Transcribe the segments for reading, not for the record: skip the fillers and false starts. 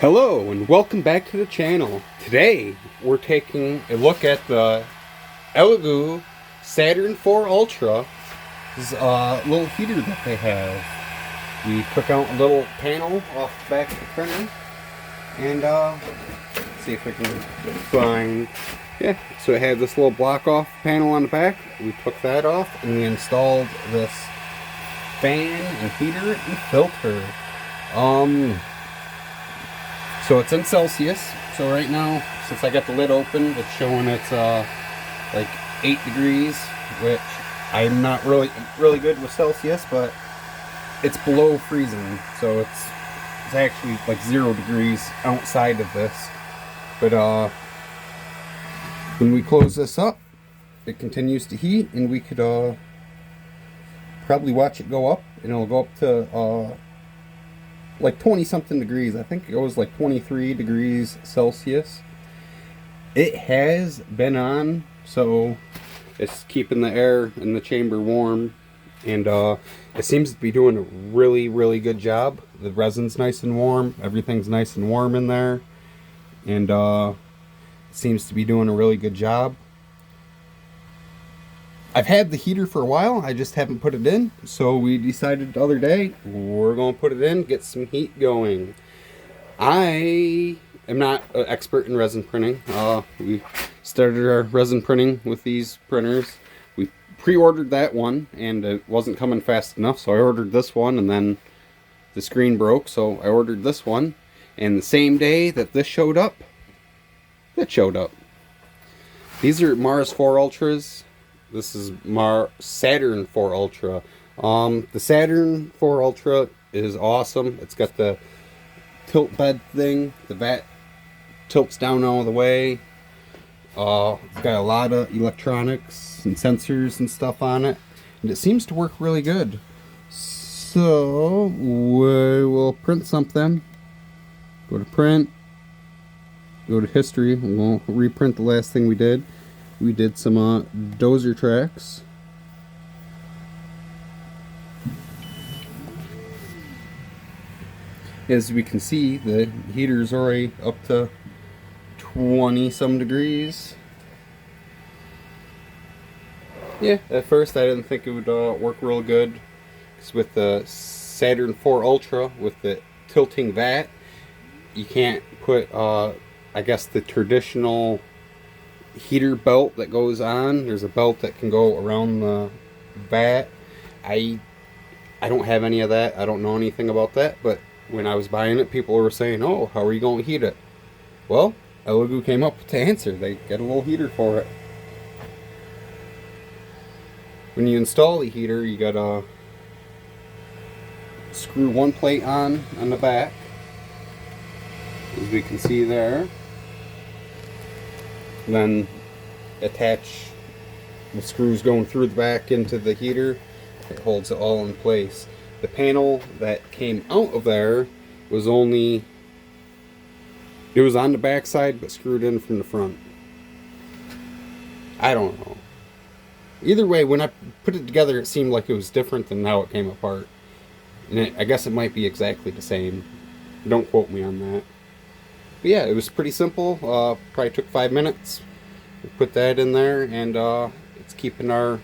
Hello and welcome back to the channel. Today we're taking a look at the Elegoo Saturn 4 Ultra. This is a little heater that they have. We took out a little panel off the back of the printer and see if we can find, so it had this little block off panel on the back. We took that off and we installed this fan and heater and filter. So it's in Celsius. So right now, since I got the lid open, it's showing it's like 8 degrees, which I'm not really good with Celsius, but it's below freezing. So it's actually like 0 degrees outside of this. But when we close this up, it continues to heat, and we could probably watch it go up, and it'll go up to like 20 something degrees. I think it goes like 23 degrees Celsius. It has been on, so it's keeping the air in the chamber warm, and it seems to be doing a really good job. The resin's nice and warm, everything's nice and warm in there, and it seems to be doing a really good job. I've had the heater for a while, I just haven't put it in, so we decided the other day we're going to put it in, get some heat going. I am not an expert in resin printing. We started our resin printing with these printers. We pre-ordered that one and it wasn't coming fast enough, so I ordered this one, and then the screen broke, so I ordered this one, and the same day that this showed up, it showed up. These are Mars 4 Ultras. This is Saturn 4 Ultra. The Saturn 4 Ultra is awesome. It's got the tilt bed thing. The vat tilts down all the way. It's got a lot of electronics and sensors and stuff on it, and it seems to work really good. So we will print something. Go to print. Go to history. We'll reprint the last thing we did. We did some dozer tracks. As we can see, the heater's already up to 20 some degrees. Yeah, at first I didn't think it would work real good, because with the Saturn 4 Ultra with the tilting vat, you can't put I guess the traditional heater belt that goes on. There's a belt that can go around the vat. I don't have any of that. I don't know anything about that, but when I was buying it, people were saying, oh, how are you going to heat it? Well, Elegoo came up with the answer. They got a little heater for it. When you install the heater, you gotta screw one plate on the back, as we can see there. Then attach the screws going through the back into the heater. It holds it all in place. The panel that came out of there was it was on the back side but screwed in from the front. I don't know. Either way, when I put it together, it seemed like it was different than how it came apart. And I guess it might be exactly the same. Don't quote me on that. But yeah, it was pretty simple. Probably took 5 minutes. We put that in there, and it's keeping our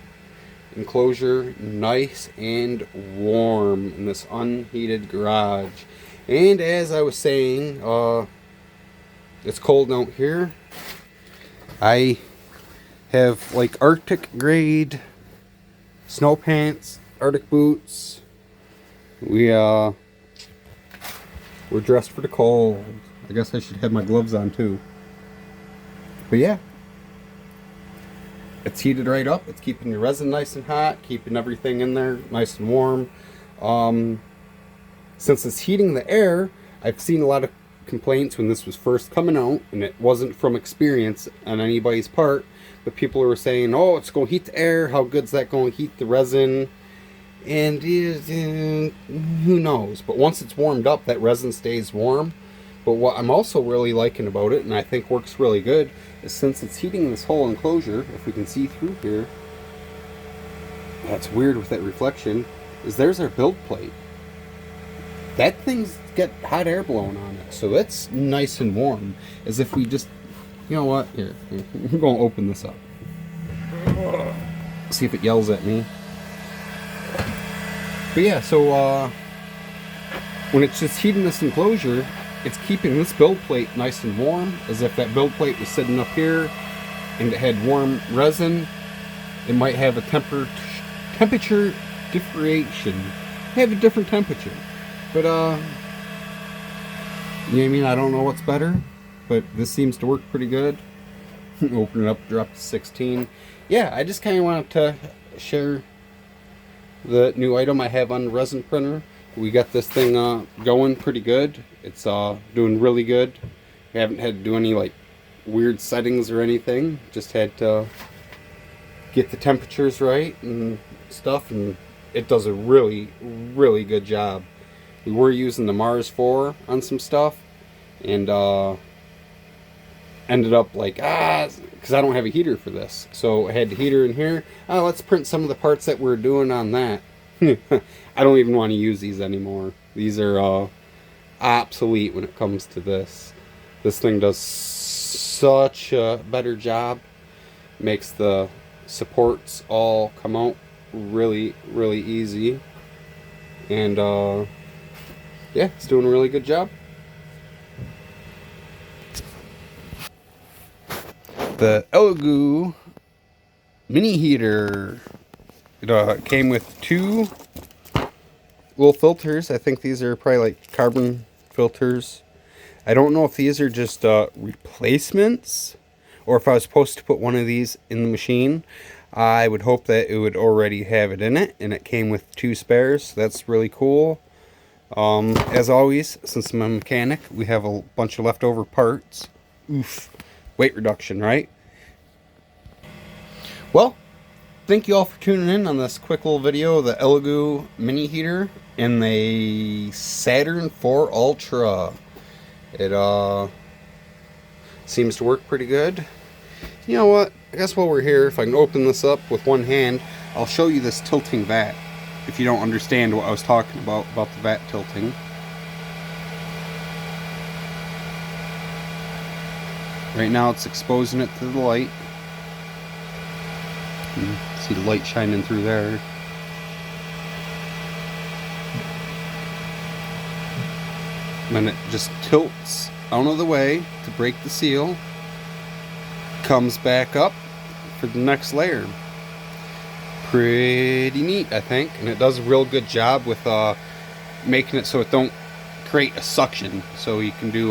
enclosure nice and warm in this unheated garage. And as I was saying, it's cold out here. I have like Arctic grade snow pants, Arctic boots. We're dressed for the cold. I guess I should have my gloves on too. But yeah, it's heated right up. It's keeping the resin nice and hot, keeping everything in there nice and warm. Since it's heating the air, I've seen a lot of complaints when this was first coming out, and it wasn't from experience on anybody's part, but people were saying, oh, it's going to heat the air. How good's that going to heat the resin? And who knows? But once it's warmed up, that resin stays warm. But what I'm also really liking about it, and I think works really good, is since it's heating this whole enclosure, if we can see through here, that's weird with that reflection, is there's our build plate. that thing's got hot air blowing on it, so it's nice and warm. As if we just, you know what? Here, we're going to open this up. See if it yells at me. But yeah, so when it's just heating this enclosure, it's keeping this build plate nice and warm, as if that build plate was sitting up here and it had warm resin. It might have a temperature differentiation. Have a different temperature. But, you know what I mean? I don't know what's better, but this seems to work pretty good. Open it up, drop to 16. Yeah, I just kind of wanted to share the new item I have on the resin printer. We got this thing going pretty good. It's doing really good. We haven't had to do any like weird settings or anything. Just had to get the temperatures right and stuff, and it does a really, really good job. We were using the Mars 4 on some stuff, and ended up like, because I don't have a heater for this. So I had the heater in here. Let's print some of the parts that we're doing on that. I don't even want to use these anymore. These are obsolete when it comes to this. This thing does such a better job. Makes the supports all come out really, really easy. And yeah, it's doing a really good job. The Elegoo mini heater. It came with 2 little filters. I think these are probably like carbon filters. I don't know if these are just replacements, or if I was supposed to put one of these in the machine. I would hope that it would already have it in it, and it came with 2 spares. So that's really cool. As always, since I'm a mechanic, we have a bunch of leftover parts. Oof. Weight reduction, right? Well, thank you all for tuning in on this quick little video of the Elegoo mini heater and the Saturn 4 Ultra. It seems to work pretty good. You know what? I guess while we're here, if I can open this up with one hand, I'll show you this tilting vat. If you don't understand what I was talking about the vat tilting. Right now it's exposing it to the light. See the light shining through there. And then it just tilts out of the way to break the seal. Comes back up for the next layer. Pretty neat, I think. And it does a real good job with making it so it don't create a suction. So you can do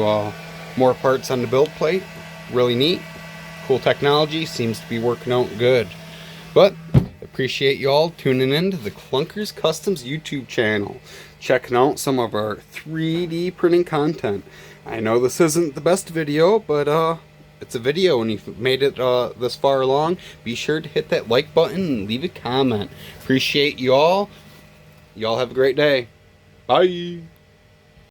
more parts on the build plate. Really neat. Cool technology. Seems to be working out good. But appreciate you all tuning in to the Clunkers Customs YouTube channel, checking out some of our 3D printing content. I know this isn't the best video, but it's a video, and if you've made it this far along, be sure to hit that like button and leave a comment. Appreciate you all. Y'all have a great day. Bye.